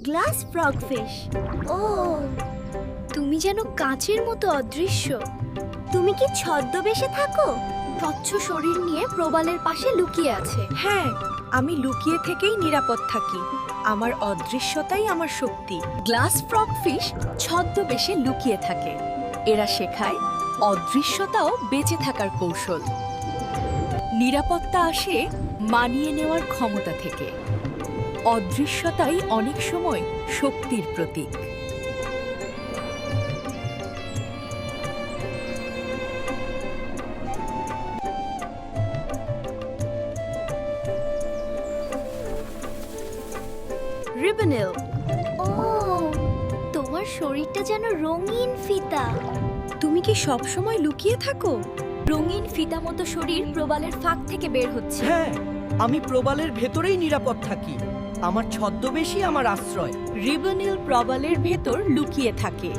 Glass ফ্রগফিশ। ও, তুমি যেন কাচের মতো অদৃশ্য। তুমি কি ছদ্মবেশে থাকো? স্বচ্ছ শরীর নিয়ে প্রবালের পাশে লুকিয়ে আছে। হ্যাঁ, আমি লুকিয়ে থেকেই নিরাপদ থাকি। আমার অদৃশ্যতাই আমার শক্তি। গ্লাস ফ্রগফিশ ছদ্মবেশে লুকিয়ে থাকে। এরা শেখায় অদৃশ্যতাও বেঁচে থাকার কৌশল। নিরাপত্তা আসে মানিয়ে নেওয়ার ক্ষমতা থেকে। অদৃশ্যতাই অনেক সময় শক্তির প্রতীক। রিবনেল। ও, তোমার শরীরটা যেন রঙিন ফিতা। তুমি কি সবসময় লুকিয়ে থাকো? রঙিন ফিতা মতো শরীর প্রবালের ফাঁক থেকে বের হচ্ছে। হ্যাঁ, আমি প্রবালের ভেতরেই নিরাপদ থাকি। আমার ছদ্মবেশই আমার আশ্রয়। রিবনেল প্রবালের ভেতর লুকিয়ে থাকে।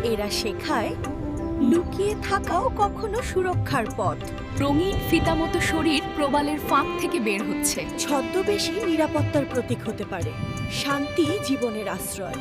এরা শেখায় লুকিয়ে থাকাও কখনো সুরক্ষার পথ। রঙিন ফিতা মতো শরীর প্রবালের ফাঁক থেকে বের হচ্ছে। ছদ্মবেশী নিরাপত্তার প্রতীক হতে পারে। শান্তি জীবনের আশ্রয়।